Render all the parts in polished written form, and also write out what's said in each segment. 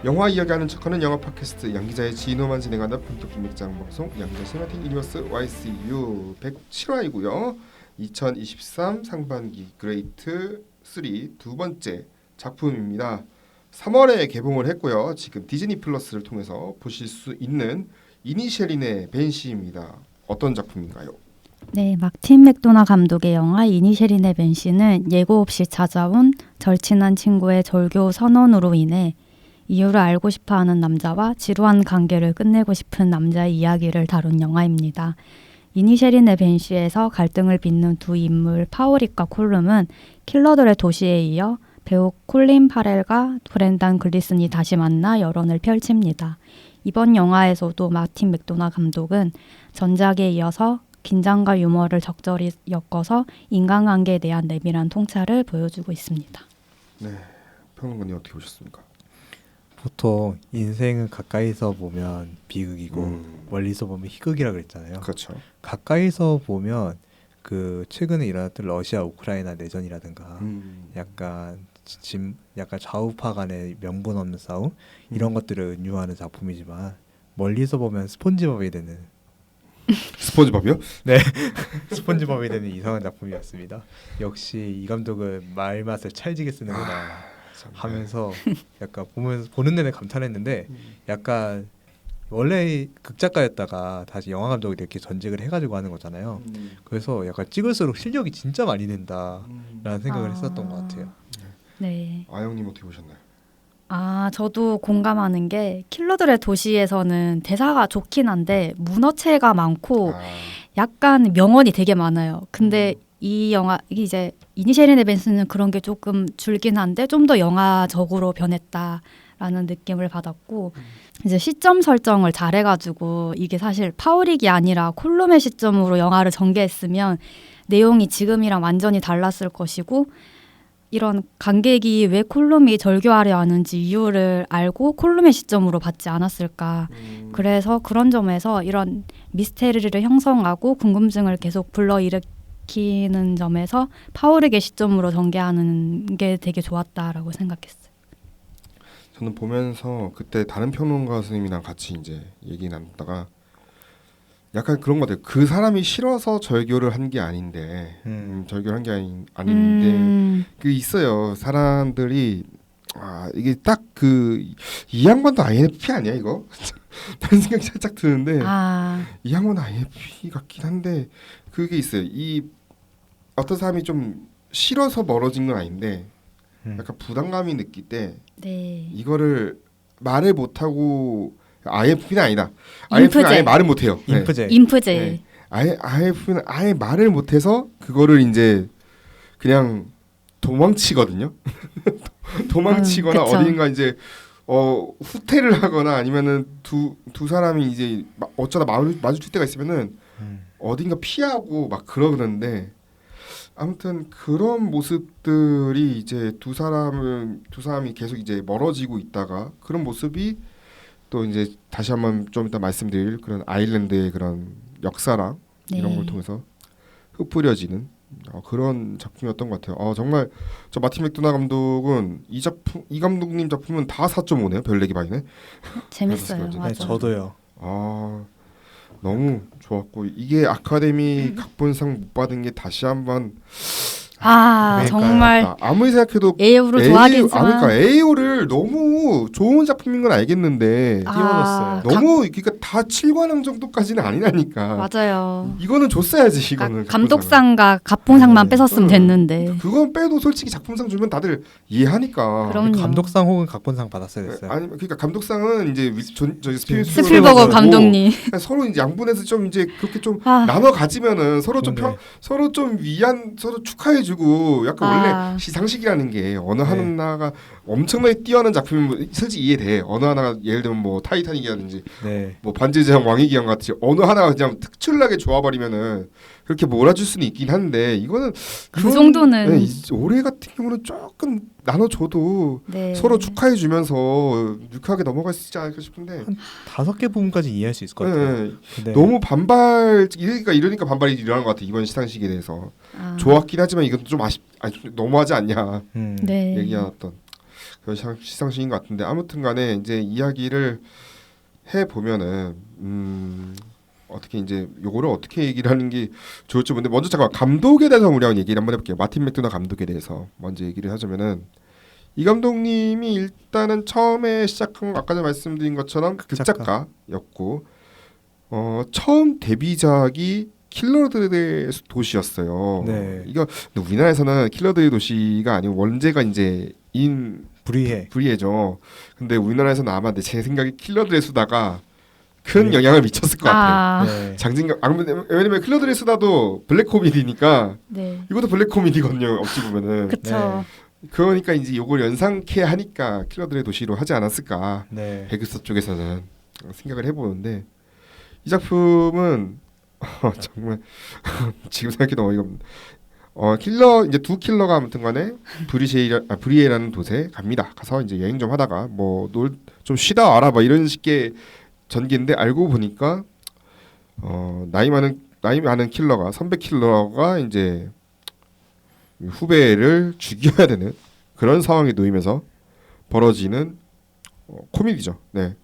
영화 이야기하는 척하는 영화 팟캐스트 양기자의 진호만 진행하는 본격 기획장 방송 양기자 시네마틱 유니버스 YCU 107화이고요. 2023 상반기 그레이트 3 두 번째 작품입니다. 3월에 개봉을 했고요. 지금 디즈니 플러스를 통해서 보실 수 있는 이니셜인의 벤시입니다. 어떤 작품인가요? 네, 마틴 맥도나 감독의 영화 이니셜인의 벤시는 예고 없이 찾아온 절친한 친구의 절교 선언으로 인해 이유를 알고 싶어하는 남자와 지루한 관계를 끝내고 싶은 남자의 이야기를 다룬 영화입니다. 이니셜인의 벤시에서 갈등을 빚는 두 인물 파오릭과 콜룸은 킬러들의 도시에 이어 배우 콜린 파렐과 브렌단 글리슨이 다시 만나 여론을 펼칩니다. 이번 영화에서도 마틴 맥도나 감독은 전작에 이어서 긴장과 유머를 적절히 엮어서 인간관계에 대한 내밀한 통찰을 보여주고 있습니다. 네, 평론가님 어떻게 보셨습니까? 보통 인생은 가까이서 보면 비극이고 멀리서 보면 희극이라 그랬잖아요. 그렇죠. 가까이서 보면 그 최근에 일어났던 러시아 우크라이나 내전이라든가 약간 좌우파 간의 명분 없는 싸움 이런 것들을 은유하는 작품이지만 멀리서 보면 스폰지밥이 되는 스폰지밥이요? 네 스폰지밥이 되는 이상한 작품이었습니다. 역시 이 감독은 말맛을 찰지게 쓰는구나 하면서 약간 보는 내내 감탄했는데 약간 원래 극작가였다가 다시 영화 감독이 이렇게 전직을 해가지고 하는 거잖아요. 그래서 약간 찍을수록 실력이 진짜 많이 는다라는 생각을 했었던 것 같아요. 네. 아영님 어떻게 보셨나요? 저도 공감하는 게 킬러들의 도시에서는 대사가 좋긴 한데 문어체가 많고 약간 명언이 되게 많아요. 근데 이 영화 이제 이니셜인 에벤스는 그런 게 조금 줄긴 한데 좀 더 영화적으로 변했다라는 느낌을 받았고 이제 시점 설정을 잘해가지고 이게 사실 파오릭이 아니라 콜룸의 시점으로 영화를 전개했으면 내용이 지금이랑 완전히 달랐을 것이고 이런 관객이 왜 콜룸이 절교하려 하는지 이유를 알고 콜룸의 시점으로 받지 않았을까. 그래서 그런 점에서 이런 미스테리를 형성하고 궁금증을 계속 불러일으키는 점에서 파오릭의 시점으로 전개하는 게 되게 좋았다라고 생각했어요. 저는 보면서 그때 다른 평론가 선생님이랑 같이 이제 얘기 나누다가 약간 그런 것 같아요. 그 사람이 싫어서 절교를 한 게 아닌데 절교를 한 게 아닌데 그 있어요. 사람들이 이게 딱 그 이 양반도 INFP 아니야 이거? 다른 생각이 살짝 드는데 이 양반도 INFP 같긴 한데 그게 있어요. 이 어떤 사람이 좀 싫어서 멀어진 건 아닌데 약간 부담감이 느낄 때 이거를 말을 못하고 INFP는 아니다. INFP는 아예 말을 못해요. 인프제. 네. INFP는 아예 말을 못해서 그거를 이제 그냥 도망치거든요. 도망치거나 어딘가 이제 후퇴를 하거나 아니면은 두 사람이 이제 어쩌다 마주칠 때가 있으면은 어딘가 피하고 막 그러는데 아무튼 그런 모습들이 이제 두 사람이 계속 이제 멀어지고 있다가 그런 모습이 또 이제 다시 한번 좀 이따 말씀드릴 그런 아일랜드의 그런 역사랑 이런 걸 통해서 흩뿌려지는 그런 작품이었던 것 같아요. 정말 저 마틴 맥도나 감독은 이 감독님 작품은 다 4.5네요. 별 4개 반이네. 재밌어요. 맞아. 네, 저도요. 너무 좋았고 이게 아카데미 각본상 못 받은 게 다시 한번 정말 아무리 생각해도 AO로 좋아하겠지만 그러니까 AO를 너무 좋은 작품인 건 알겠는데 띄워줬어요. 너무 그러니까 다 7관왕 정도까지는 아니라니까. 맞아요. 이거는 줬어야지 이거는. 감독상과 갑봉상만 뺏었으면 됐는데. 그건 빼도 솔직히 작품상 주면 다들 이해하니까. 그럼요. 감독상 혹은 각본상 받았어야 됐어요. 아니 그러니까 감독상은 이제 저기 스필버거 감독님 서로 이제 양분해서 좀 이제 그렇게 좀 나눠 가지면은 서로 좀 서로 좀 서로 축하해. 주고 약간 원래 시상식이라는 게 어느 하나가 엄청나게 뛰어난 작품이면 솔직히 이해돼. 어느 하나가 예를 들면 뭐 타이타닉이라든지 뭐 반지의 제왕 왕의 기한 같이 어느 하나가 그냥 특출나게 좋아버리면은 그렇게 몰아줄 수는 있긴 한데 이거는 그 정도는 올해 같은 경우는 조금 나눠줘도 서로 축하해주면서 유쾌하게 넘어갈 수 있지 않을까 싶은데 한 5개 부분까지 이해할 수 있을 것 같아요. 너무 이러니까 반발이 일어난 것 같아. 이번 시상식에 대해서 좋았긴 하지만 이건 좀 너무하지 않냐 얘기가 나왔던 그런 시상식인 것 같은데 아무튼간에 이제 이야기를 해 보면은 어떻게 이제 요거를 어떻게 얘기를 하는 게 좋을지 모르는데 먼저 잠깐 감독에 대해서 우리 한번 얘기를 한번 해볼게요. 마틴 맥도나 감독에 대해서 먼저 얘기를 하자면은 이 감독님이 일단은 처음에 시작한 거 아까 전에 말씀드린 것처럼 극작가였고 처음 데뷔작이 킬러들의 도시였어요. 네. 이거 근데 우리나라에서는 킬러들의 도시가 아니고 원제가 이제 불의해죠. 근데 우리나라에서는 아마 제 생각에 킬러들의 수다가 큰 영향을 미쳤을 것 같아요. 네. 장진경 왜냐면 킬러들의 수다도 블랙 코미디니까 네. 이것도 블랙 코미디거든요. 어찌 보면은 그쵸. 그러니까 이제 이걸 연상케 하니까 킬러들의 도시로 하지 않았을까. 네. 베그스 쪽에서는 생각을 해보는데 이 작품은 정말 지금 생각해도 어이가 없네. 킬러 이제 두 킬러가 아무튼간에 브리에라는 곳에 갑니다. 가서 이제 여행 좀 하다가 뭐 좀 쉬다 와라 뭐 이런 식의 전개인데 알고 보니까 나이 많은 킬러가 선배 킬러가 이제 후배를 죽여야 되는 그런 상황에 놓이면서 벌어지는 코미디죠. 네.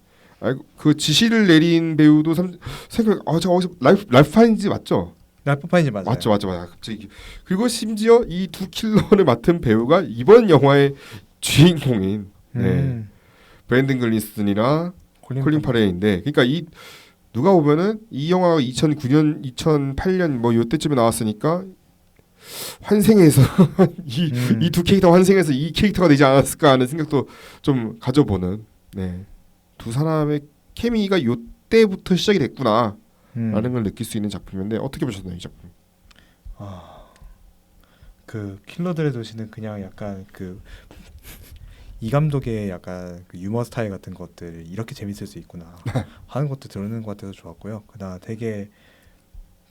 그 지시를 내린 배우도 생각 저 어디서 라이프 파인즈 맞죠? 라이프 파인즈 맞아요. 맞죠. 갑자기 그리고 심지어 이 두 킬러를 맡은 배우가 이번 영화의 주인공인 브랜든 글린슨이랑 콜린 파레인데, 그러니까 이 누가 보면은 이 영화가 2009년, 2008년 뭐 요때쯤에 나왔으니까 환생해서 이 두 캐릭터 환생해서 이 캐릭터가 되지 않았을까 하는 생각도 좀 가져보는 두 사람의 케미가 요때부터 시작이 됐구나 라는 걸 느낄 수 있는 작품인데 어떻게 보셨나요 이 작품? 그 킬러들의 도시는 그냥 약간 이 감독의 약간 그 유머 스타일 같은 것들 이렇게 재밌을 수 있구나 하는 것도 들어오는 것 같아서 좋았고요. 그다음 되게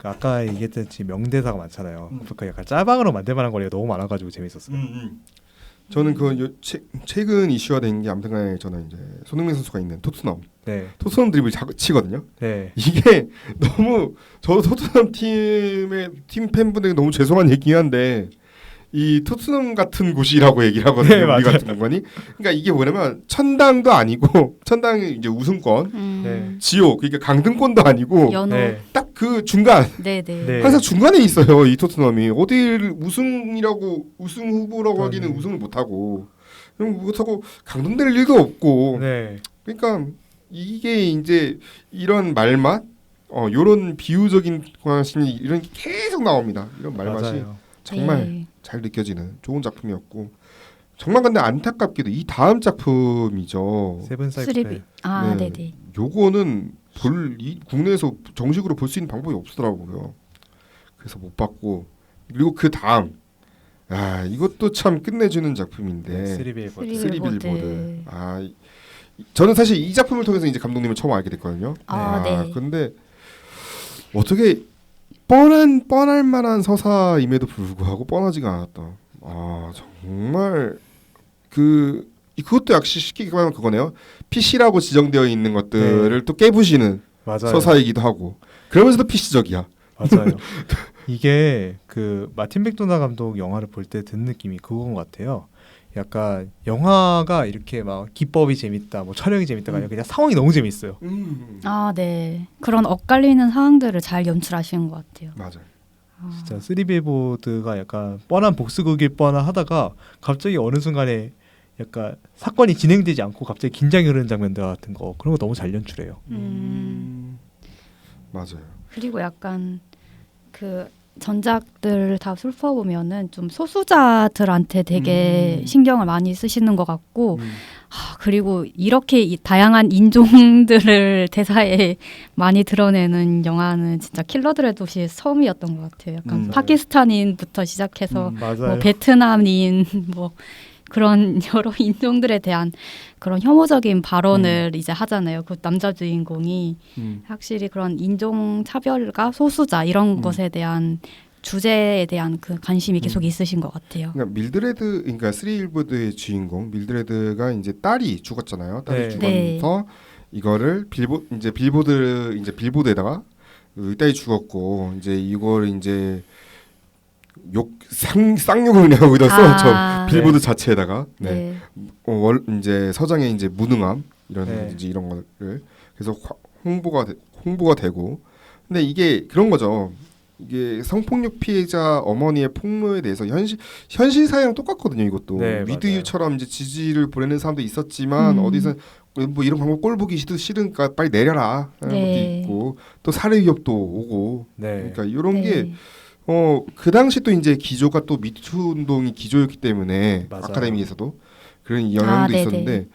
아까 얘기했듯이 명대사가 많잖아요. 그러니까 약간 짤방으로 만들 만한 거리가 너무 많아가지고 재밌었어요. 저는 최근 이슈화 된 게 아무튼간에 저는 이제 손흥민 선수가 있는 토트넘 토트넘 드리블 치거든요. 네. 이게 너무 저 토트넘 팀 팬분들에게 너무 죄송한 얘기긴 한데 이 토트넘 같은 곳이라고 얘기를 하거든요. 네, 우리 같은 공간이. 그러니까 이게 뭐냐면 천당도 아니고 천당이 이제 우승권, 지옥 그러니까 강등권도 아니고 연호. 딱 그 중간. 네네. 항상 중간에 있어요. 이 토트넘이 어디를 우승 후보라고 하기는 우승을 못 하고 강등될 일도 없고. 그러니까 이게 이제 이런 말맛, 요런 비유적인 관심이 이런 게 계속 나옵니다. 이런 말맛이 정말 잘 느껴지는 좋은 작품이었고 정말 근데 안타깝게도 이 다음 작품이죠. 세븐 사이클. 네네. 요거는 국내에서 정식으로 볼 수 있는 방법이 없더라고요. 그래서 못 봤고 그리고 그 다음 이것도 참 끝내주는 작품인데 쓰리 빌보드. 쓰리 빌보드. 저는 사실 이 작품을 통해서 이제 감독님을 처음 알게 됐거든요. 네. 근데 어떻게 뻔할 만한 서사임에도 불구하고 뻔하지가 않았다. 정말 그것도 역시 쉽게 말하면 그거네요. PC라고 지정되어 있는 것들을 또 깨부시는 맞아요. 서사이기도 하고 그러면서도 PC적이야. 맞아요. 이게 그 마틴 맥도나 감독 영화를 볼 때 든 느낌이 그건 것 같아요. 약간 영화가 이렇게 막 기법이 재밌다, 뭐 촬영이 재밌다가 아니라 그냥 상황이 너무 재밌어요. 네. 그런 엇갈리는 상황들을 잘 연출하시는 것 같아요. 맞아요. 진짜 쓰리 빌보드가 약간 뻔한 복수극일 뻔하다가 갑자기 어느 순간에 약간 사건이 진행되지 않고 갑자기 긴장이 흐르는 장면들 같은 거 그런 거 너무 잘 연출해요. 맞아요. 그리고 약간 그 전작들 다 살펴보면은 좀 소수자들한테 되게 신경을 많이 쓰시는 것 같고 그리고 이렇게 다양한 인종들을 대사에 많이 드러내는 영화는 진짜 킬러들의 도시 처음이었던 것 같아요. 약간 파키스탄인부터 시작해서 뭐 베트남인 뭐 그런 여러 인종들에 대한 그런 혐오적인 발언을 이제 하잖아요. 그 남자 주인공이 확실히 그런 인종 차별과 소수자 이런 것에 대한 주제에 대한 그 관심이 계속 있으신 것 같아요. 그러니까 그러니까 쓰리빌보드의 주인공 밀드레드가 이제 딸이 죽었잖아요. 딸이 죽어서 이거를 빌보드에다가 딸이 죽었고 이제 이걸 이제 쌍욕을 그냥 거기다 써놨죠. 아. 빌보드 자체에다가. 네. 네. 이제 서장의 이제 무능함 이런 네. 이제 이런 거를 계속 홍보가 되고. 근데 이게 그런 거죠. 이게 성폭력 피해자 어머니의 폭로에 대해서 현실 사회랑 똑같거든요. 이것도 네, 위드유처럼 이제 지지를 보내는 사람도 있었지만 음. 어디서 뭐 이런 방법 꼴 보기 싫으니까 빨리 내려라 하는 네. 것도 있고 또 살해 위협도 오고. 네. 그러니까 이런 네. 게 그 당시 또 이제 기조가 또 미투 운동이 기조였기 때문에 맞아요. 아카데미에서도 그런 영향도 네네. 있었는데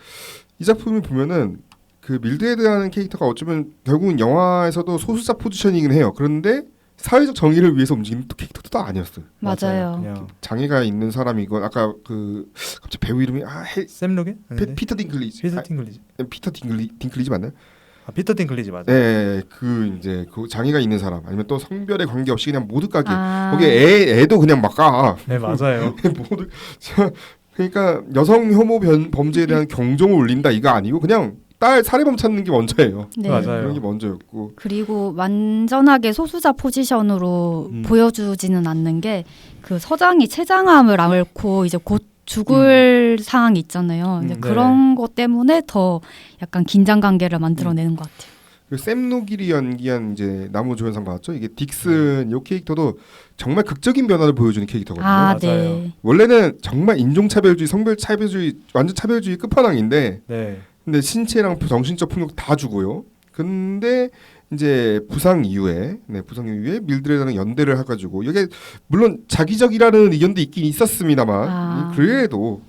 이 작품을 보면은 그 밀드헤드라는 캐릭터가 어쩌면 결국은 영화에서도 소수자 포지셔닝을 해요. 그런데 사회적 정의를 위해서 움직이는 또 캐릭터도 또 아니었어요. 맞아요. 그냥 장애가 있는 사람이고 아까 그 갑자기 배우 이름이 샘 로겐? 피터 딩클리지. 피터 팅글리지. 피터 딩클리지 맞나요? 피터 팅글리지 맞아요. 네, 그 이제 그 장애가 있는 사람 아니면 또 성별에 관계없이 그냥 모두 까기. 아. 거기에 애도 그냥 막 까. 네, 맞아요. 모두 그러니까 여성 혐오 범죄에 대한 경종을 울린다 이거 아니고 그냥 딸 살해범 찾는 게 먼저예요. 네. 맞아요. 그런 게 먼저였고. 그리고 완전하게 소수자 포지션으로 보여주지는 않는 게 그 서장이 췌장암을 앓고 이제 곧 죽을 상황이 있잖아요. 이제 네. 그런 것 때문에 더 약간 긴장 관계를 만들어내는 것 같아요. 샘 노길이 연기한 이제 나무 조연상 받았죠. 이게 딕슨 이 캐릭터도 정말 극적인 변화를 보여주는 캐릭터거든요. 아, 맞아요. 네. 원래는 정말 인종차별주의, 성별차별주의, 완전 차별주의 끝판왕인데 네. 근데 신체랑 정신적 폭력 다 주고요. 근데 이제 부상 이후에 밀드레드랑 연대를 해가지고 이게 물론 자기적이라는 의견도 있긴 있었습니다만 아. 그래도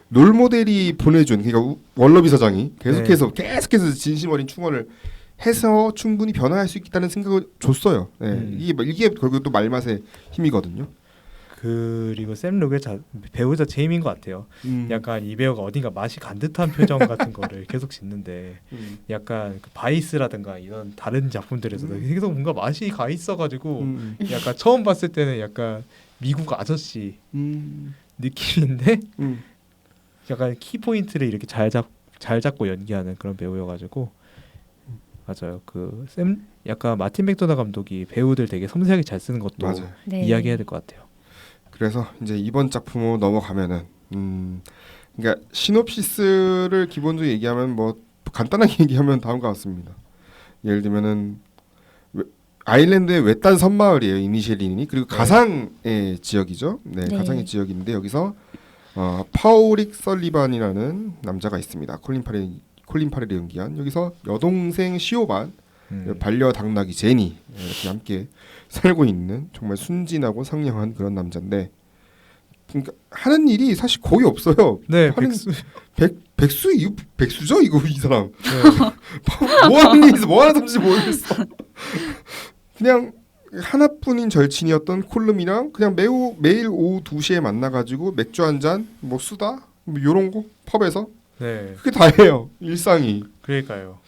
롤 모델이 보내준 그러니까 월러비 서장이 계속해서 진심 어린 충원을 해서 충분히 변화할 수 있다는 생각을 줬어요. 이게 결국 또 말맛의 힘이거든요. 그리고 샘 로겐 배우자 제임인 것 같아요. 약간 이 배우가 어딘가 맛이 간 듯한 표정 같은 거를 계속 짓는데 약간 그 바이스라든가 이런 다른 작품들에서도 계속 뭔가 맛이 가 있어가지고 약간 처음 봤을 때는 약간 미국 아저씨 느낌인데 약간 키 포인트를 이렇게 잘 잡고 연기하는 그런 배우여가지고 맞아요. 그 샘 약간 마틴 맥도나 감독이 배우들 되게 섬세하게 잘 쓰는 것도 맞아요. 네. 이야기해야 될 것 같아요. 그래서 이제 이번 작품으로 넘어가면은 그러니까 시놉시스를 기본적으로 얘기하면 뭐 간단하게 얘기하면 다음과 같습니다. 예를 들면은 아일랜드의 외딴 섬마을이에요. 이니셜린이 그리고 가상의 지역이죠. 네, 네. 가상의 지역인데 여기서 파우릭 설리반이라는 남자가 있습니다. 콜린 파렐이 연기한 여기서 여동생 시오반 반려당나귀 제니 이렇게 함께 살고 있는 정말 순진하고 상냥한 그런 남자인데 그러니까 하는 일이 사실 거의 없어요. 네, 백수죠 이거 이 사람. 네. 뭐 하는 일이 뭐 하는 사람인지 모르겠어. 그냥 하나뿐인 절친이었던 콜름이랑 그냥 매일 오후 2시에 만나가지고 맥주 한 잔 뭐 수다 뭐 요런 거 펍에서 네, 그게 다예요 일상이. 그러니까요.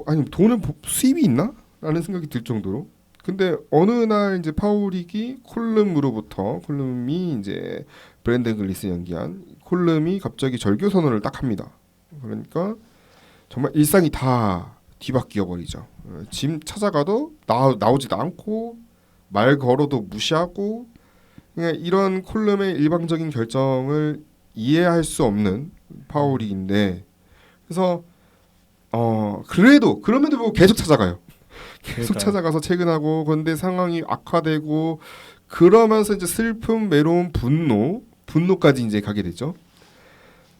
아니 돈을 수입이 있나? 라는 생각이 들 정도로. 근데 어느 날 이제 파우릭이 콜름이 이제 브랜든 글리스 연기한 콜름이 갑자기 절교 선언을 딱 합니다. 그러니까 정말 일상이 다 뒤바뀌어 버리죠. 짐 찾아가도 나오지도 않고 말 걸어도 무시하고 그냥 이런 콜름의 일방적인 결정을 이해할 수 없는 파우릭인데 그래서 그럼에도 불구하고 계속 찾아가요. 계속 그러니까요. 찾아가서 퇴근하고 그런데 상황이 악화되고 그러면서 이제 슬픔, 외로움, 분노까지 이제 가게 되죠.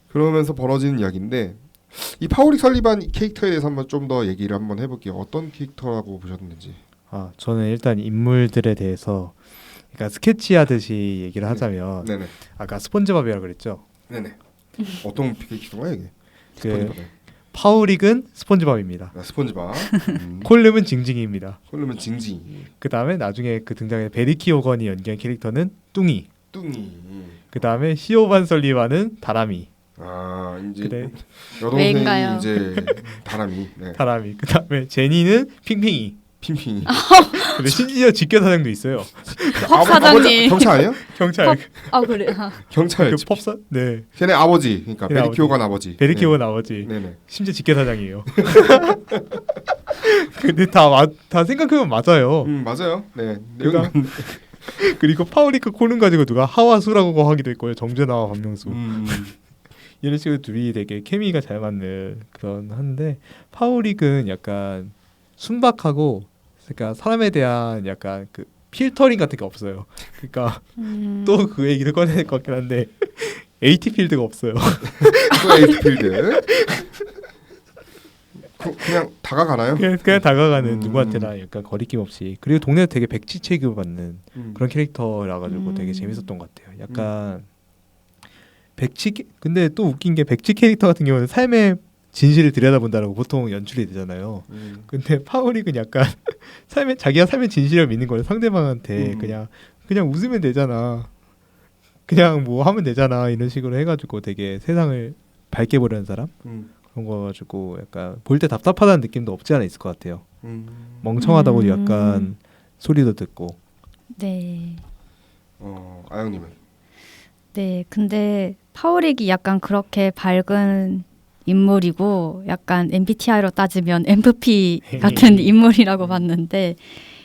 그러면서 벌어지는 이야기인데 이 파우릭 설리반 캐릭터에 대해서 한번 좀 더 얘기를 한번 해볼게요. 어떤 캐릭터라고 보셨는지. 저는 일단 인물들에 대해서 그러니까 스케치하듯이 얘기를 하자면 네네. 아까 스폰지밥이라고 그랬죠. 네네. 어떤 캐릭터가 이게? 그 스폰지밥. 파우릭은 스폰지밥입니다. 스폰지밥. 콜름은 징징이입니다. 콜름은 징징. 그 다음에 나중에 그 등장하는 베리키 오건이 연기한 캐릭터는 뚱이. 그 다음에 시오반 설리반은 다람이. 이제 그래. 여동생이 왜인가요? 이제 다람이. 네. 다람이. 그 다음에 제니는 핑핑이. 핑핑이. 근데 심지어 직계사장도 있어요. 펍 사장님. 경찰 아니에요? 경찰. 아 그래. 경찰. 그 펍사. 네. 걔네 아버지. 그러니까 걔네 베리키오간 아버지. 베리키 오건 아버지. 네네. 심지어 직계사장이에요. 근데 다 생각해보면 맞아요. 맞아요. 네. 그러니까 그리고 파우리크 콜룸 가지고 누가 하와수라고 하기도 했고요. 정준하와 박명수. 이런 식으로 둘이 되게 케미가 잘 맞는 그런 한데 파우릭은 약간 순박하고 그러니까 사람에 대한 약간 그 필터링 같은 게 없어요. 그러니까 또 그 얘기를 꺼내야 될 것 같긴 한데 AT 필드가 없어요. 또 에이트필드. 그냥 다가가나요? 그냥 다가가는 누구한테나 약간 거리낌 없이 그리고 동네에서 되게 백지 취급받는 음. 그런 캐릭터라 가지고 되게 재밌었던 것 같아요. 약간 백지 근데 또 웃긴 게 백지 캐릭터 같은 경우는 삶의 진실을 들여다본다라고 보통 연출이 되잖아요. 근데 파우릭은 약간 자기가 삶의 진실을 믿는 거예요. 상대방한테 그냥 웃으면 되잖아. 그냥 뭐 하면 되잖아. 이런 식으로 해가지고 되게 세상을 밝게 보려는 사람 그런 거 가지고 약간 볼 때 답답하다는 느낌도 없지 않아 있을 것 같아요. 멍청하다고 약간 소리도 듣고. 네. 아영님은? 네, 근데 파우릭이 약간 그렇게 밝은 인물이고 약간 MBTI로 따지면 MFP 같은 인물이라고 봤는데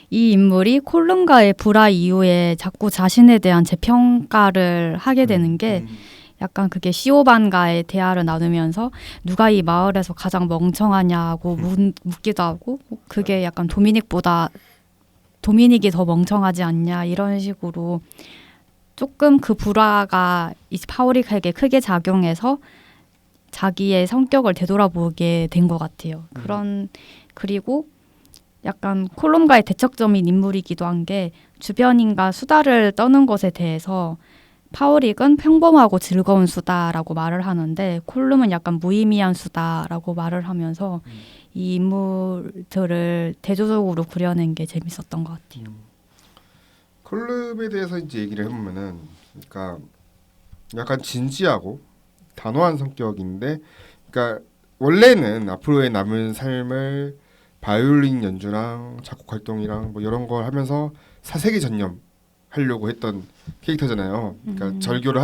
이 인물이 콜룸과의 불화 이후에 자꾸 자신에 대한 재평가를 하게 되는 게 약간 그게 시오반과의 대화를 나누면서 누가 이 마을에서 가장 멍청하냐고 묻기도 하고 그게 약간 도미닉이 더 멍청하지 않냐 이런 식으로 조금 그 불화가 이 파우릭에게 크게 작용해서 자기의 성격을 되돌아보게 된 것 같아요. 그리고 약간 콜롬과의 대척점인 인물이기도 한 게 주변인과 수다를 떠는 것에 대해서 파우릭은 평범하고 즐거운 수다라고 말을 하는데 콜룸은 약간 무의미한 수다라고 말을 하면서 이 인물들을 대조적으로 그려낸 게 재밌었던 것 같아요. 콜룸에 대해서 이제 얘기를 해보면은, 그러니까 약간 진지하고 단호한 성격인데, 그러니까 원래는 앞으로의 남은 삶을 바이올린 연주랑 작곡 활동이랑 뭐 이런 걸 하면서 사색에 전념하려고 했던 캐릭터잖아요. 그러니까 절교를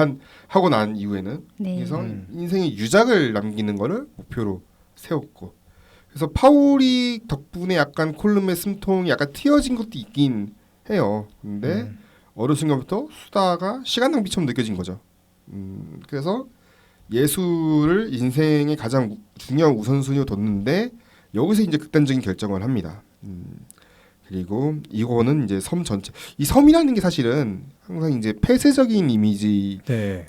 하고 난 이후에는 네. 그래서 인생의 유작을 남기는 거를 목표로 세웠고, 그래서 파울이 덕분에 약간 콜룸의 숨통이 약간 트여진 것도 있긴 해요. 근데 어느 순간부터 수다가 시간 낭비처럼 느껴진 거죠. 그래서 예술을 인생의 가장 중요한 우선순위로 뒀는데 여기서 이제 극단적인 결정을 합니다. 그리고 이거는 이제 섬 전체, 이 섬이라는 게 사실은 항상 이제 폐쇄적인 이미지, 네,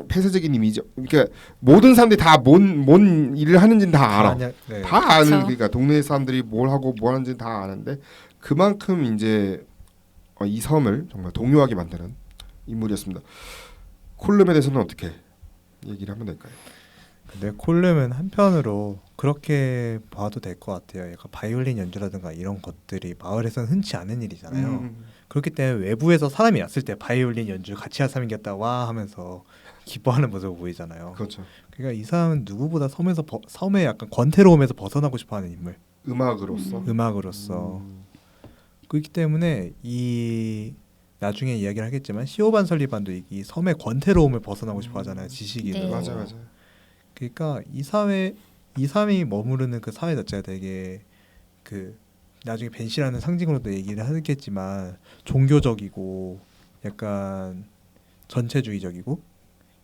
폐쇄적인 이미지. 그러니까 모든 사람들이 다 뭔 일을 하는지는 다 알아. 네. 다 아는, 그쵸. 그러니까 동네 사람들이 뭘 하고 뭐 하는지는 다 아는데 그만큼 이제 이 섬을 정말 동요하게 만드는 인물이었습니다. 콜룸에 대해서는 어떻게 얘기를 하면 될까요? 근데 콜룸은 한편으로 그렇게 봐도 될 것 같아요. 약간 바이올린 연주라든가 이런 것들이 마을에서는 흔치 않은 일이잖아요. 그렇기 때문에 외부에서 사람이 왔을 때 바이올린 연주 같이 한 사람이겠다 와 하면서 기뻐하는 모습을 보이잖아요. 그렇죠. 그러니까 이 사람은 누구보다 섬의 약간 권태로움에서 벗어나고 싶어하는 인물. 음악으로서. 음악으로서. 그렇기 때문에 이 나중에 이야기를 하겠지만 시오반 설리반도 이 섬의 권태로움을 벗어나고 싶어하잖아요. 지식인으로. 네. 맞아. 그러니까 이 사람이 머무르는 그 사회 자체가 되게 그 나중에 벤시라는 상징으로도 얘기를 하겠지만 종교적이고 약간 전체주의적이고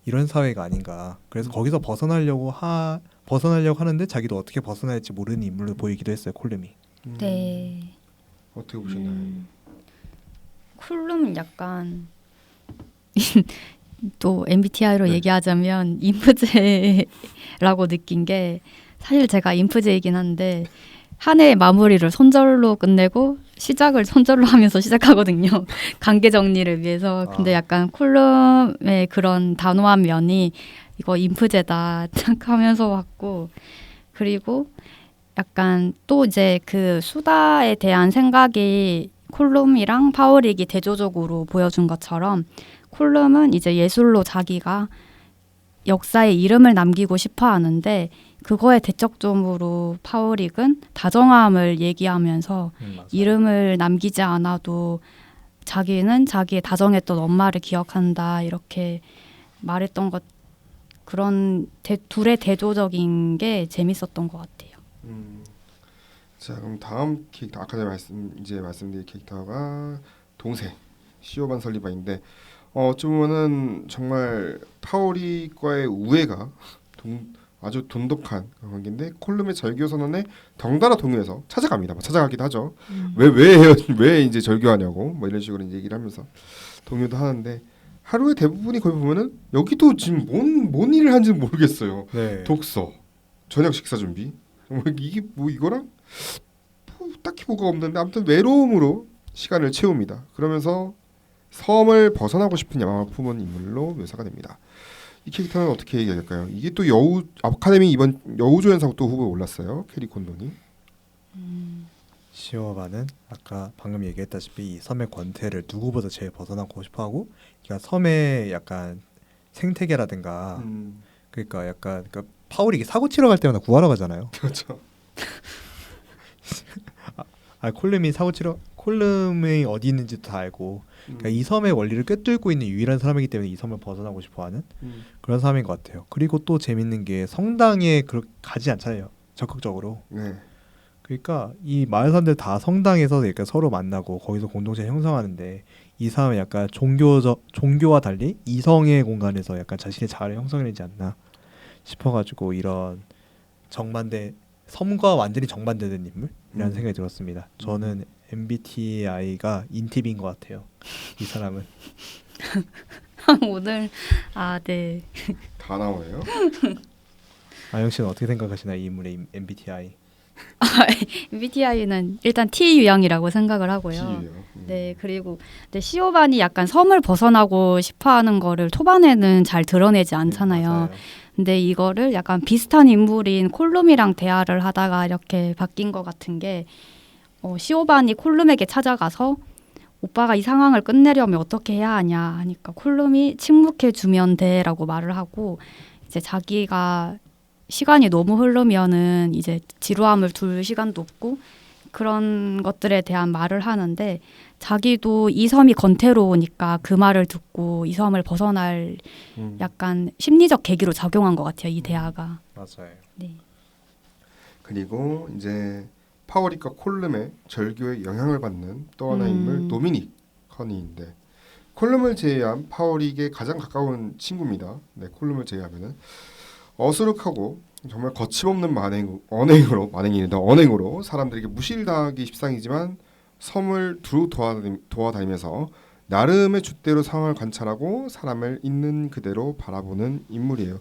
이런 사회가 아닌가. 그래서 거기서 벗어나려고 하는데 자기도 어떻게 벗어날지 모르는 인물로 보이기도 했어요. 콜룸이. 네. 어떻게 보셨나요? 콜룸은 약간 또 MBTI로 얘기하자면 인프제라고 느낀 게 사실 제가 인프제이긴 한데 한 해의 마무리를 손절로 끝내고 시작을 손절로 하면서 시작하거든요. 관계 정리를 위해서. 근데 약간 콜룸의 그런 단호한 면이 이거 인프제다 생각하면서 왔고, 그리고 약간 또 이제 그 수다에 대한 생각이 콜룸이랑 파워릭이 대조적으로 보여준 것처럼 콜룸은 이제 예술로 자기가 역사에 이름을 남기고 싶어 하는데 그거에 대척점으로 파워릭은 다정함을 얘기하면서 이름을 남기지 않아도 자기는 자기의 다정했던 엄마를 기억한다 이렇게 말했던 것, 그런 둘의 대조적인 게 재밌었던 것 같아요. 자, 그럼 다음 캐릭터 아까 전에 말씀드린 캐릭터가 동생 시오반 설리반인데 어쩌면은 정말 파오리과의 우애가 아주 돈독한 그런 관계인데 콜룸의 절교 선언에 덩달아 동요해서 찾아갑니다. 뭐 찾아가기도 하죠. 왜 이제 절교하냐고 뭐 이런 식으로 이제 얘기를 하면서 동요도 하는데 하루의 대부분이 거의 보면은 여기도 지금 뭔 일을 하는지 모르겠어요. 네. 독서, 저녁 식사 준비, 뭐 이게 뭐 이거랑 뭐 딱히 뭐가 없는데 아무튼 외로움으로 시간을 채웁니다. 그러면서 섬을 벗어나고 싶은 야망을 품은 인물로 묘사가 됩니다. 이 캐릭터는 어떻게 얘기해야 될까요? 이게 또 여우 아카데미 이번 여우조연상 또 후보에 올랐어요. 캐리 콘돈이. 시오바는 아까 방금 얘기했다시피 이 섬의 권태를 누구보다 제일 벗어나고 싶어하고, 그러니까 섬의 약간 생태계라든가 그러니까 약간 그러니까 파울이 사고 치러 갈 때마다 구하러 가잖아요. 그렇죠. 콜름이 어디 있는지도 다 알고, 그러니까 이 섬의 원리를 꿰뚫고 있는 유일한 사람이기 때문에 이 섬을 벗어나고 싶어하는 그런 사람인 것 같아요. 그리고 또 재밌는 게 성당에 가지 않잖아요, 적극적으로. 네. 그러니까 이 마을 사람들 다 성당에서 약간 서로 만나고 거기서 공동체 형성하는데, 이 사람은 약간 종교와 달리 이성의 공간에서 약간 자신의 자아를 형성해내지 않나 싶어가지고 이런 섬과 완전히 정반대된 인물이라는 생각이 들었습니다. 저는 MBTI가 인팁인 것 같아요. 이 사람은. 오늘 네. 다 나오네요. 아영 씨는 어떻게 생각하시나요, 이 인물의 MBTI? MBTI는 일단 T 유형이라고 생각을 하고요. T예요. 네, 그리고 시오반이 약간 섬을 벗어나고 싶어하는 거를 초반에는 잘 드러내지 않잖아요. 맞아요. 근데 이거를 약간 비슷한 인물인 콜룸이랑 대화를 하다가 이렇게 바뀐 것 같은 게 시오반이 콜룸에게 찾아가서 오빠가 이 상황을 끝내려면 어떻게 해야 하냐 하니까 콜룸이 침묵해 주면 돼라고 말을 하고, 이제 자기가 시간이 너무 흐르면은 이제 지루함을 둘 시간도 없고 그런 것들에 대한 말을 하는데, 자기도 이 섬이 건태로우니까 그 말을 듣고 이 섬을 벗어날 약간 심리적 계기로 작용한 것 같아요, 이 대화가. 맞아요. 네. 그리고 이제 파워릭과 콜름의 절교에 영향을 받는 또 하나의 인물 도미닉 커니인데, 콜름을 제외한 파워릭의 가장 가까운 친구입니다. 네, 콜름을 제외하면은 어수룩하고 정말 거침없는 언행으로 사람들에게 무시를 당하기 십상이지만 섬을 두루 도와다니면서 나름의 줏대로 상황을 관찰하고 사람을 있는 그대로 바라보는 인물이에요.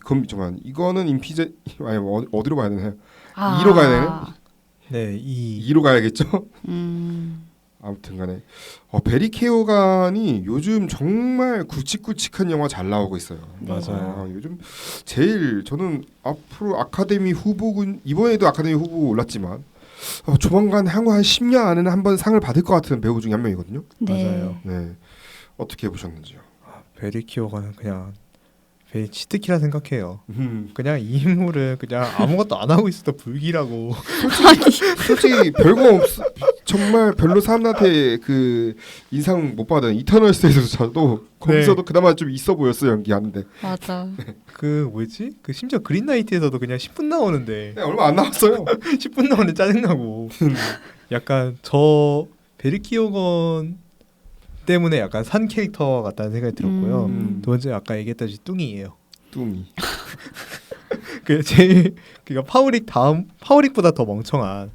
그럼 잠깐 이거는 인피제 아니 어디로 가야 되나요? 2로 가야 되나요? 네, 2로 가야겠죠? 아무튼간에 베리 케오간이 요즘 정말 굵직굵직한 영화 잘 나오고 있어요. 맞아요. 요즘 제일 저는 앞으로 아카데미 후보군, 이번에도 아카데미 후보 올랐지만 조만간 향후 한 10년 안에는 한번 상을 받을 것 같은 배우 중에 한 명이거든요. 네. 맞아요. 네, 어떻게 보셨는지요? 베리 키오가는 그냥 베리 치트키라 생각해요. 그냥 이 인물은 그냥 아무것도 안 하고 있어도 불길하고 솔직히 별거 정말 별로 사람한테 그 인상 못 받은 이터널스에서도 거기서도 그나마 좀 있어 보였어 연기하는데. 맞아. 그 뭐지? 그 심지어 그린라이트에서도 그냥 10분 나오는데 네, 얼마 안 나왔어요. 10분 나오는데 짜증나고 약간 저 베리 키오건 때문에 약간 산 캐릭터 같다는 생각이 들었고요. 두 번째 아까 얘기했다시피 뚱이에요. 뚱이. 그 제일 그러니까 파우릭보다 더 멍청한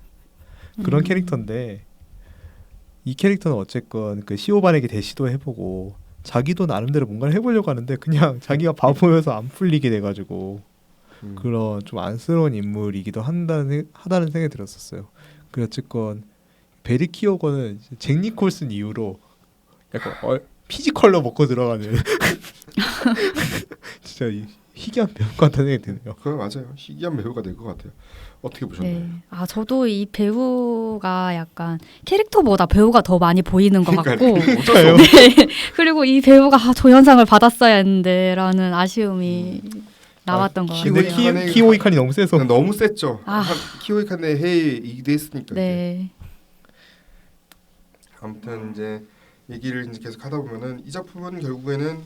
그런 캐릭터인데, 이 캐릭터는 어쨌건 그 시오반에게 대시도 해보고 자기도 나름대로 뭔가를 해보려고 하는데 그냥 자기가 바보여서 안 풀리게 돼가지고 그런 좀 안쓰러운 인물이기도 하다는 생각이 들었었어요. 그 어쨌건 베리 키오건은 잭 니콜슨 이후로 약간 피지컬로 먹고 들어가는 진짜 희귀한 배우 같다는 생각이 드네요. 그거 맞아요. 희귀한 배우가 될 것 같아요. 어떻게 보셨나요? 네. 저도 이 배우가 약간 캐릭터보다 배우가 더 많이 보이는 것 같고, 어쩌세요? 네. 그리고 이 배우가 조연상을 받았어야 했는데라는 아쉬움이 나왔던 것 같아요. 근데 키오이칸이 너무 세서 너무 셌죠. 키오이칸의 해에 이기도 했으니까. 네. 아무튼 이제 얘기를 이제 계속 하다 보면은 이 작품은 결국에는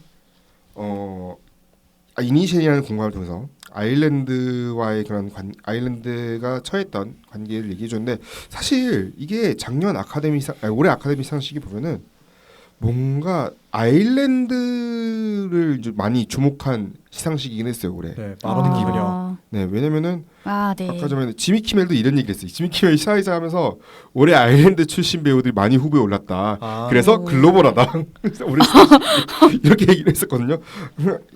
이니셜이라는 공간을 통해서 아일랜드와의 그런 아일랜드가 처했던 관계를 얘기해 줬는데, 사실 이게 작년 올해 아카데미 상식이 보면은 뭔가 아일랜드를 이제 많이 주목한 시상식이긴 했어요 올해. 네, 마법 기분이요. 네, 왜냐면은 네. 아까 전에 지미 키멜도 이런 얘기를 했어요. 지미 키멜 시사회자 하면서 올해 아일랜드 출신 배우들이 많이 후보에 올랐다. 그래서 오. 글로벌하다. 그래서 올해 시상식이 이렇게 얘기를 했었거든요.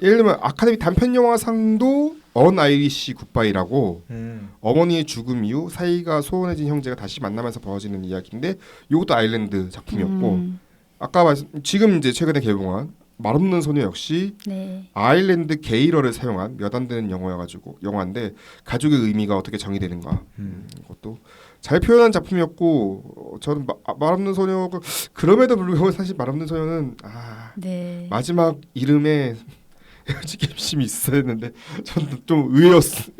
예를 들면 아카데미 단편 영화상도 언 아이리시 굿바이라고 어머니의 죽음 이후 사이가 소원해진 형제가 다시 만나면서 벌어지는 이야기인데 이것도 아일랜드 작품이었고 아까 지금 이제 최근에 개봉한 말없는 소녀 역시 네. 아일랜드 게이러를 사용한 몇 안 되는 영화인데 가족의 의미가 어떻게 정의되는가 그것도 잘 표현한 작품이었고 저는 말없는 소녀가 그럼에도 불구하고 사실 말없는 소녀는 네. 마지막 이름에 헤어지기 심이 있어야 했는데 저는 좀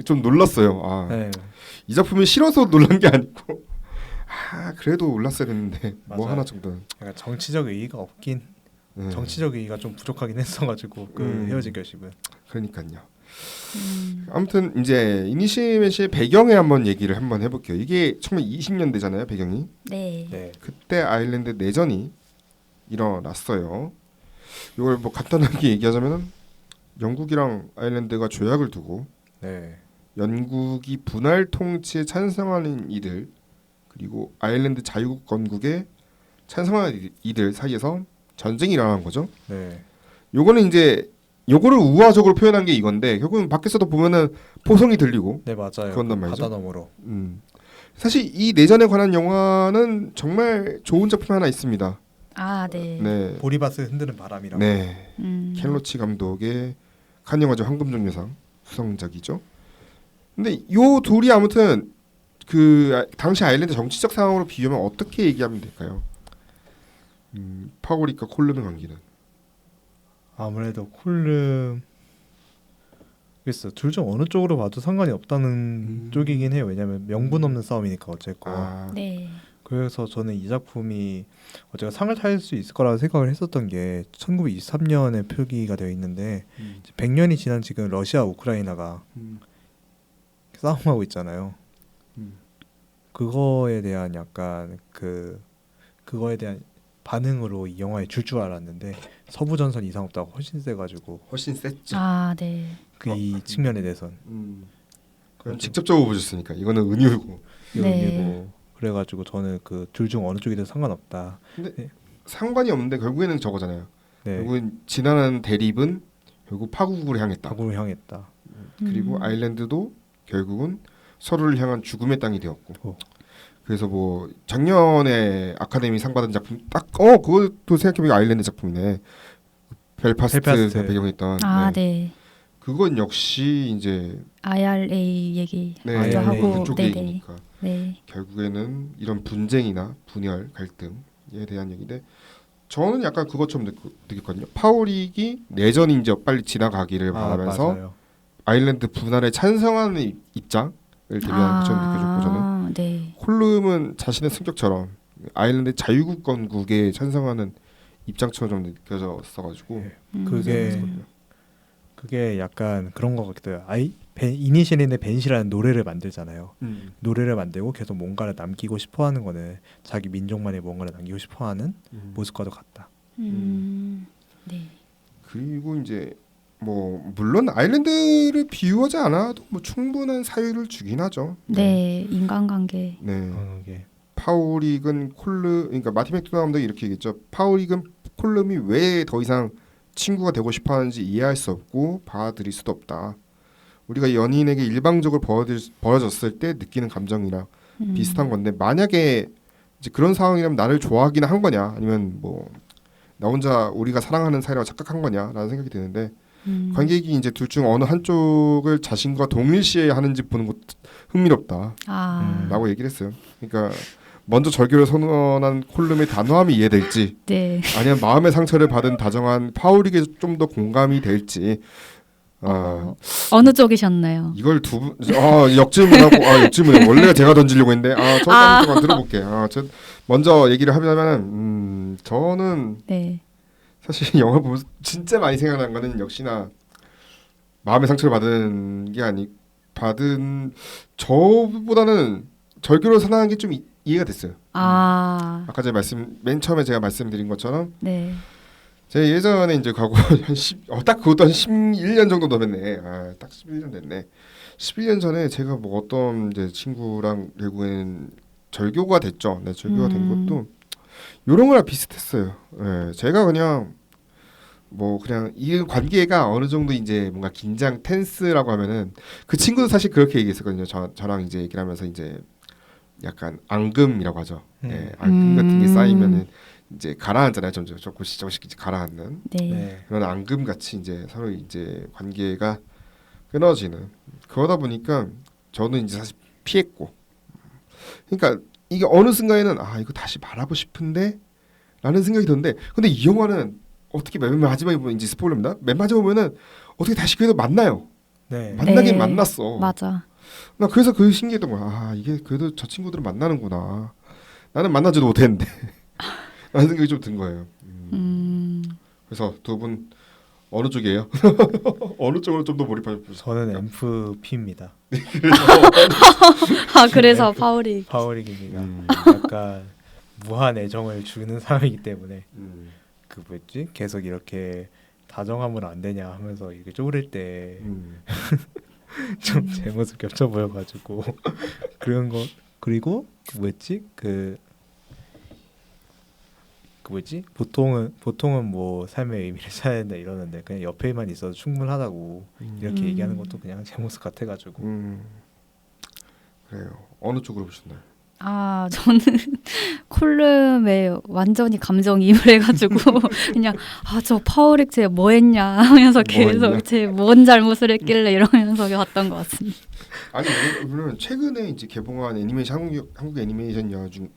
좀 놀랐어요. 네. 이 작품이 싫어서 놀란 게 아니고 그래도 올랐어야 했는데 뭐 맞아요. 하나 정도는 약간 정치적 의의가 없긴 네. 정치적 의의가 좀 부족하긴 했어가지고 그 헤어질 결심은. 그러니까요. 아무튼 이제 이니시메시의 배경에 한번 얘기를 한번 해볼게요. 이게 1920년대잖아요 배경이. 네. 네. 그때 아일랜드 내전이 일어났어요. 이걸 뭐 간단하게 얘기하자면은 영국이랑 아일랜드가 조약을 두고 네. 영국이 분할 통치에 찬성하는 이들 그리고 아일랜드 자유국 건국에 찬성하는 이들 사이에서 전쟁이 일어난 거죠. 네. 요거는 이제 요거를 우화적으로 표현한 게 이건데 결국은 밖에서도 보면은 포성이 들리고 네 맞아요. 그런단 말이죠. 바다 너머로. 사실 이 내전에 관한 영화는 정말 좋은 작품이 하나 있습니다. 네. 네, 보리밭을 흔드는 바람이라고. 네, 켈로치 감독의 칸 영화제 황금종려상 수상작이죠. 근데 요 둘이 아무튼 그 당시 아일랜드 정치적 상황으로 비유하면 어떻게 얘기하면 될까요? 파고리과 콜름의 관계는 아무래도 콜름 글쎄 둘 중 어느 쪽으로 봐도 상관이 없다는 쪽이긴 해요. 왜냐하면 명분 없는 싸움이니까 어쨌건. 네. 그래서 저는 이 작품이 어제가 상을 탈 수 있을 거라고 생각을 했었던 게 1923년에 표기가 되어 있는데 100년이 지난 지금 러시아 우크라이나가 싸움하고 있잖아요. 그거에 대한 약간 그거에 대한 반응으로 이 영화에 줄 줄 알았는데 서부 전선 이상 없다고 훨씬 세가지고 훨씬 셌죠. 네. 이 측면에 대해선 그럼 직접적으로 보셨으니까 이거는 은유고. 네. 그래가지고 저는 그 둘 중 어느 쪽이든 상관없다. 근데 상관이 없는데 결국에는 저거잖아요. 네. 결국은 지나는 대립은 결국 파국으로 향했다. 파국을 향했다. 그리고 아일랜드도 결국은 서로를 향한 죽음의 땅이 되었고. 그래서 뭐 작년에 아카데미 상 받은 작품 그것도 생각해보니까 아일랜드 작품이네. 벨파스트가 배경했던. 네. 그건 역시 이제 IRA 얘기 IRA 하고 그쪽 네네. 얘기니까 네. 결국에는 이런 분쟁이나 분열, 갈등에 대한 얘기인데 저는 약간 그것처럼 느꼈거든요. 파워릭이 내전이 이제 빨리 지나가기를 바라면서 맞아요. 아일랜드 분할에 찬성하는 입장을 대변하는 것처럼 느껴졌고 저는 네. 콜름은 자신의 성격처럼 아일랜드 자유국 건국에 찬성하는 입장처럼 좀 느껴졌어가지고 그게 약간 그런 것 같기도 해요. 이니셜인데 벤시라는 노래를 만들잖아요. 노래를 만들고 계속 뭔가를 남기고 싶어하는 거는 자기 민족만의 뭔가를 남기고 싶어하는 모습과도 같다. 네. 그리고 이제 뭐 물론 아일랜드를 비유하지 않아도 뭐 충분한 사유를 주긴 하죠. 네. 인간관계. 네. 파우릭은 그러니까 마티 맥도나ल्드 감독이 이렇게 얘기했죠. 파우릭은 콜름이 왜 더 이상 친구가 되고 싶어하는지 이해할 수 없고 받아들일 수도 없다. 우리가 연인에게 일방적으로 벌어졌을 때 느끼는 감정이랑 비슷한 건데 만약에 이제 그런 상황이라면 나를 좋아하기는 한 거냐 아니면 뭐 나 혼자 우리가 사랑하는 사이라고 착각한 거냐라는 생각이 드는데 관객이 이제 둘 중 어느 한쪽을 자신과 동일시해 하는지 보는 것도 흥미롭다라고 얘기를 했어요. 그러니까 먼저 절교를 선언한 콜름의 단호함이 이해될지 네. 아니면 마음의 상처를 받은 다정한 파우릭에 좀 더 공감이 될지 어느 쪽이셨나요? 이걸 역질문하고 역질문해 원래 제가 던지려고 했는데 잠깐 들어볼게. 저 먼저 얘기를 하자면은 저는 네. 사실 영화 보면서 진짜 많이 생각난 거는 역시나 마음의 상처를 받은 게 받은 저보다는 절교를 선언한 게 좀 이해가 됐어요. 아, 아까 제가 맨 처음에 제가 말씀드린 것처럼 네. 제가 예전에 이제 과거 딱 그것도 한 11년 정도 넘었네. 딱 11년 됐네. 11년 전에 제가 뭐 어떤 이제 친구랑 결국에는 절교가 됐죠. 네, 절교가 된 것도 이런 거랑 비슷했어요. 예, 제가 그냥 뭐 그냥 이 관계가 어느 정도 이제 뭔가 긴장 텐스라고 하면은 그 친구도 사실 그렇게 얘기했었거든요. 저랑 이제 얘기를 하면서 이제 약간 앙금이라고 하죠. 예, 앙금 같은 게 쌓이면은 이제 가라앉잖아요. 점점 조금씩 이제 가라앉는 네. 네. 그런 앙금 같이 이제 서로 이제 관계가 끊어지는 그러다 보니까 저는 이제 사실 피했고 그러니까 이게 어느 순간에는 이거 다시 말하고 싶은데 라는 생각이 드는데 근데 이 영화는 어떻게 맨 마지막에 보면 이제 스포일러입니다. 맨 마지막에 보면은 어떻게 다시 그래도 만나요. 네. 만나긴 네. 만났어. 맞아. 나 그래서 그 신기했던 거야. 이게 그래도 저 친구들은 만나는구나. 나는 만나지도 못했는데 라는 생각이 좀 든 거예요. 그래서 두 분 어느 쪽이에요? 어느 쪽으로 좀 더 몰입하셨어요? 저는 MFP입니다. 아, 그래서 파울이. 파워릭입니다. 약간 무한 애정을 주는 사람이기 때문에 그 뭐였지? 계속 이렇게 다정하면 안 되냐 하면서 이렇게 쪼그릴 때 좀 제 모습 겹쳐 보여가지고 그런 거 그리고 그 뭐였지? 그 뭐지? 보통은 뭐 삶의 의미를 찾아야 된다 이러는데 그냥 옆에만 있어도 충분하다고 이렇게 얘기하는 것도 그냥 제 모습 같아가지고 그래요. 어느 쪽으로 보셨나요? 아, 저는 콜룸에 완전히 감정이입을 해가지고 그냥 저 파워릭 쟤 뭐 했냐 하면서 계속 했냐? 쟤 뭔 잘못을 했길래 이러면서 봤던 것 같습니다. 아니 물론 최근에 이제 개봉한 애니메이션 한국 애니메이션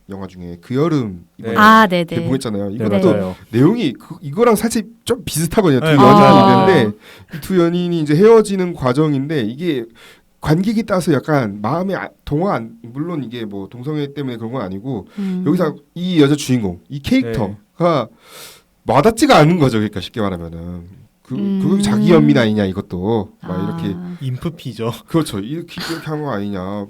영화 중에 그 여름 이번에 아, 네네. 개봉했잖아요. 네, 이것도 맞아요. 내용이 이거랑 사실 좀 비슷하거든요. 두 네, 연인이 맞아요. 있는데 이 두 연인이 이제 헤어지는 과정인데 이게 관객이 따라서 약간 마음에 물론 이게 뭐 동성애 때문에 그런 건 아니고 여기서 이 여자 주인공 이 캐릭터가 와닿지가 않은 거죠. 그러니까 쉽게 말하면은 그거 자기 연민 아니냐 이것도 막 이렇게 인프피죠. 그렇죠. 이렇게 한 거 아니냐.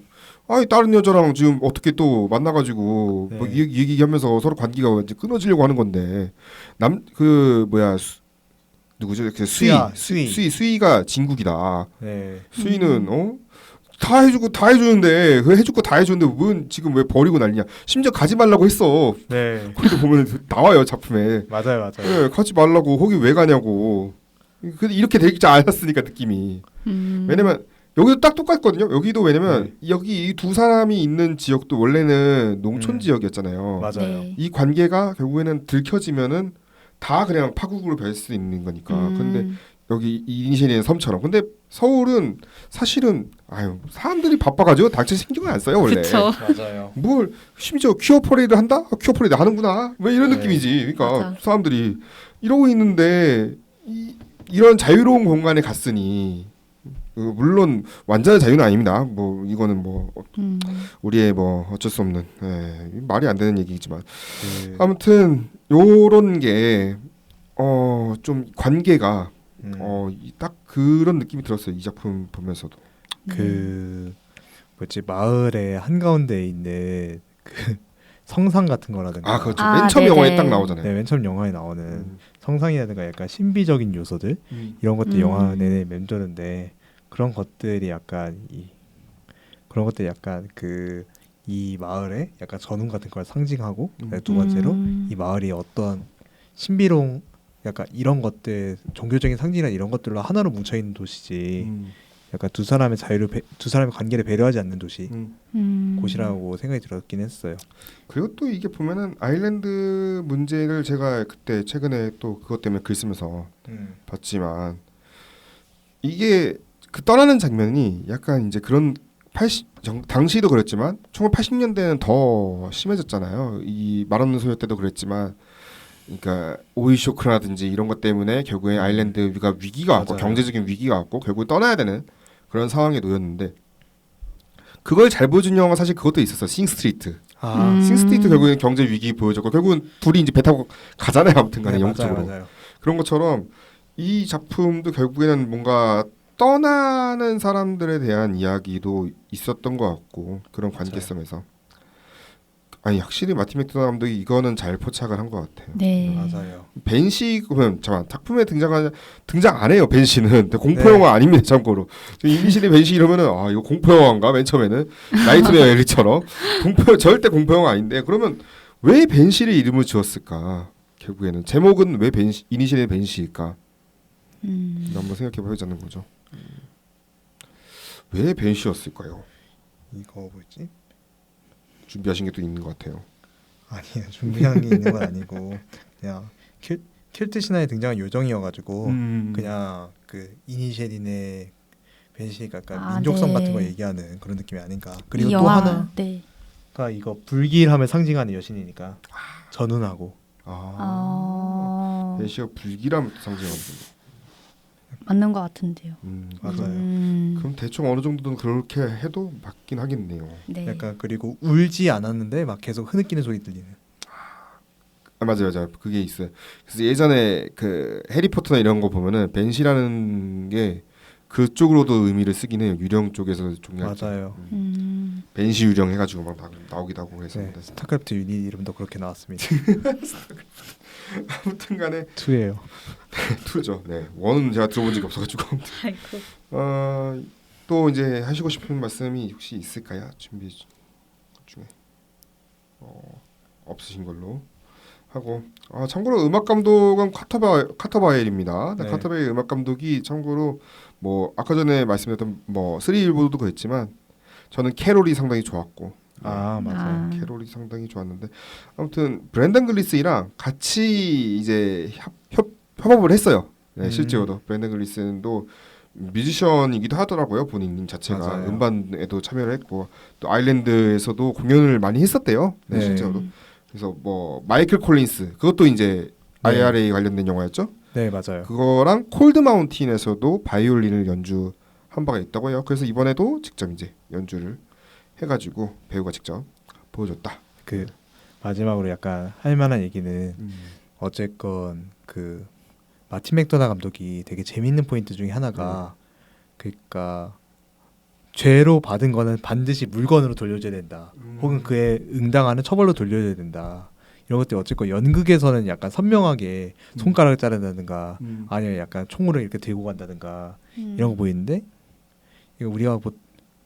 다른 여자랑 지금 어떻게 또 만나가지고 네. 뭐 얘기하면서 서로 관계가 이제 끊어지려고 하는 건데 누구죠? 그 수희가 진국이다. 네. 수희는 다 해주는데 그 해줄 거 다 해주는데 왜 지금 왜 버리고 난리냐. 심지어 가지 말라고 했어. 네. 거기도 보면 나와요 작품에. 맞아요. 네, 가지 말라고 거기 왜 가냐고. 근데 이렇게 되지 않았으니까 느낌이. 왜냐면 여기도 딱 똑같거든요. 여기도 왜냐면 여기 이 두 사람이 있는 지역도 원래는 농촌 지역이었잖아요. 맞아요. 네. 이 관계가 결국에는 들켜지면은 다 그냥 파국으로 변할 수 있는 거니까. 근데 여기 이니시리는 섬처럼. 근데 서울은 사실은 사람들이 바빠가지고 닥칠 신경을 안 써요 원래. 그쵸. 맞아요. 뭘 심지어 퀴어 퍼레이드 한다? 퀴어 퍼레이드 하는구나. 왜 이런 네. 느낌이지. 그러니까 맞아. 사람들이 이러고 있는데 이런 자유로운 공간에 갔으니 물론 완전한 자유는 아닙니다. 뭐 이거는 뭐 우리의 뭐 어쩔 수 없는 말이 안 되는 얘기지만 아무튼 요런 게 좀 관계가 딱 그런 느낌이 들었어요. 이 작품 보면서도. 그 뭐지 마을의 한가운데 있는 그 성상 같은 거라든가 그렇죠. 맨 처음 네네. 영화에 딱 나오잖아요. 네, 맨 처음 영화에 나오는 성상이라든가 약간 신비적인 요소들 이런 것들 음. 영화 내내 맴도는데 그런 것들이 약간 그 이 마을의 약간 전운 같은 걸 상징하고 두 번째로 이 마을이 어떤 신비로운 약간 이런 것들 종교적인 상징이나 이런 것들로 하나로 뭉쳐 있는 도시지 약간 두 사람의 관계를 배려하지 않는 도시 곳이라고 생각이 들었긴 했어요. 그리고 또 이게 보면은 아일랜드 문제를 제가 그때 최근에 또 그것 때문에 글 쓰면서 봤지만 이게 그 떠나는 장면이 약간 이제 그런 당시도 그랬지만 1980년대는 더 심해졌잖아요. 이 말 없는 소녀 때도 그랬지만 그러니까 오일 쇼크라든지 이런 것 때문에 결국에 아일랜드가 위기가 왔고 맞아요. 경제적인 위기가 왔고 결국 떠나야 되는 그런 상황에 놓였는데 그걸 잘 보여준 영화가 사실 그것도 있었어. 싱스트리트. 싱스트리트 결국에는 경제 위기 보여줬고 결국은 둘이 이제 배 타고 가잖아요. 아무튼간에 네, 영국적으로. 맞아요. 그런 것처럼 이 작품도 결국에는 뭔가 떠나는 사람들에 대한 이야기도 있었던 것 같고 그런 관계성에서 아니 확실히 마틴 맥도나 감독이 이거는 잘 포착을 한 것 같아요. 네. 맞아요. 벤시 그러면 잠깐 작품에 등장 안 해요. 벤시는 근데 공포 네. 영화 아닙니다. 참고로 이니시리 벤시 이러면은 아 이거 공포 영화인가 맨 처음에는 나이트메어 엘리처럼 절대 공포 영화 아닌데 그러면 왜 벤시를 이름을 지었을까? 결국에는 제목은 왜 이니시리 벤시일까? 한번 생각해보자는 거죠. 왜 벤시였을까요? 이거 뭐지? 준비하신 게 또 있는 것 같아요. 아니에요. 준비한 게 있는 건 아니고 그냥 킬트 신화에 등장한 요정이어가지고 그냥 그 이니셰린의 벤시가 약간 민족성 네. 같은 거 얘기하는 그런 느낌이 아닌가. 그리고 이 또 영화, 하나가 네. 이거 불길함을 상징하는 여신이니까 전운하고 벤시가 불길함을 상징하는 맞는 것 같은데요. 맞아요. 그럼 대충 어느 정도는 그렇게 해도 맞긴 하겠네요. 네. 약간 그리고 울지 않았는데 막 계속 흐느끼는 소리 들리는. 아 맞아요. 그게 있어요. 그래서 예전에 그 해리포터나 이런 거 보면은 벤시라는 게 그쪽으로도 의미를 쓰긴 해요. 유령 쪽에서 종류할 때. 맞아요. 벤시 유령 해가지고 막 나오기도 하고 해서. 네, 스타크래프트 유닛 이름도 그렇게 나왔습니다. 아무튼간에 2예요. 2죠. 네, 1은 제가 들어본 적이 없어가지고. 아이고. 또 이제 하시고 싶은 말씀이 혹시 있을까요? 준비 중에 없으신 걸로 하고. 참고로 음악 감독은 카터바일입니다. 네. 카터바일 음악 감독이 참고로 뭐 아까 전에 말씀드렸던 뭐 3일보도 그랬지만 저는 캐롤이 상당히 좋았고. 아 맞아요. 캐롤이 상당히 좋았는데 아무튼 브랜든 글리스랑 같이 이제 협업을 했어요. 네, 실제로도 브랜든 글리슨도 뮤지션이기도 하더라고요. 본인 자체가 맞아요. 음반에도 참여를 했고 또 아일랜드에서도 공연을 많이 했었대요. 네, 네. 실제로도. 그래서 뭐 마이클 콜린스 그것도 이제 네. IRA 관련된 영화였죠. 네 맞아요. 그거랑 콜드 마운틴에서도 바이올린을 연주한 바가 있다고 해요. 그래서 이번에도 직접 이제 연주를 해가지고 배우가 직접 보여줬다. 그 마지막으로 약간 할 만한 얘기는 어쨌건 그 마틴 맥도나 감독이 되게 재밌는 포인트 중에 하나가 그러니까 죄로 받은 거는 반드시 물건으로 돌려줘야 된다. 혹은 그에 응당하는 처벌로 돌려줘야 된다. 이런 것들 어쨌건 연극에서는 약간 선명하게 손가락을 자른다든가 아니면 약간 총으로 이렇게 들고 간다든가 이런 거 보이는데 이거 우리가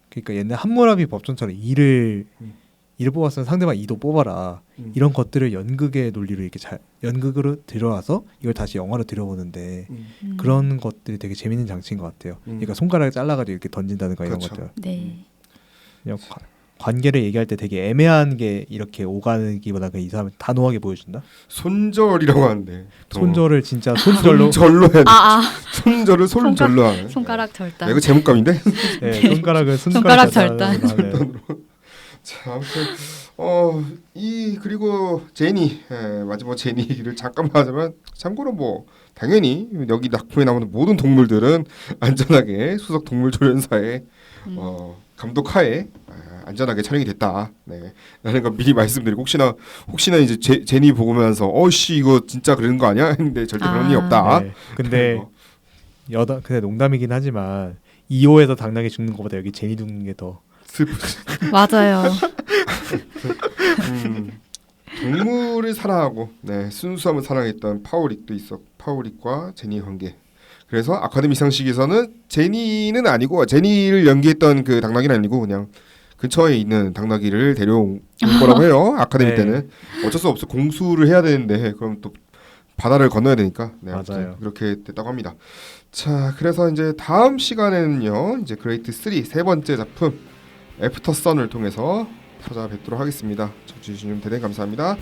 그러니까 옛날 함무라비 법전처럼 이를 뽑았으면 상대방 이도 뽑아라 이런 것들을 연극의 논리로 이렇게 잘 연극으로 들어와서 이걸 다시 영화로 들여보는데 그런 것들이 되게 재밌는 장치인 것 같아요. 그러니까 손가락을 잘라가지고 이렇게 던진다든가 이런 그렇죠. 것들. 네. 그냥 관계를 얘기할 때 되게 애매한 게 이렇게 오가기보다 이 사람을 단호하게 보여준다. 손절이라고 하는데 손절을 진짜 손절로 손절로 해야 돼. 아, 손절을 손절로 하는. 손가락 절단. 야, 이거 제목감인데? 네, 네. 손가락을 손가락 절단. 자, 아무튼 그리고 제니 마지막 제니를 잠깐만 하자면 참고로 뭐 당연히 여기 작품에 나오는 모든 동물들은 안전하게 수석 동물 조련사의 감독하에 안전하게 촬영이 됐다. 네, 라는 거 미리 말씀드리고 혹시나 이제 제니 보면서 어씨 이거 진짜 그런 거 아니야? 했는데 절대 그런 일 없다. 네, 근데 근데 농담이긴 하지만 2호에서 당나귀 죽는 것보다 여기 제니 죽는 게 더 슬프지. 맞아요. 동물을 사랑하고 순수함을 사랑했던 파우릭과 제니의 관계. 그래서 아카데미 시상식에서는 제니는 아니고 제니를 연기했던 그 당나귀는 아니고 그냥 근처에 있는 당나귀를 데려온 거라고 해요. 아카데미 네. 때는 어쩔 수 없어 공수를 해야 되는데 그럼 또 바다를 건너야 되니까 맞아요. 그렇게 됐다고 합니다. 자, 그래서 이제 다음 시간에는요 이제 그레이트 3 세 번째 작품 애프터 선을 통해서 찾아뵙도록 하겠습니다. 청취해 주신 대단히 감사합니다.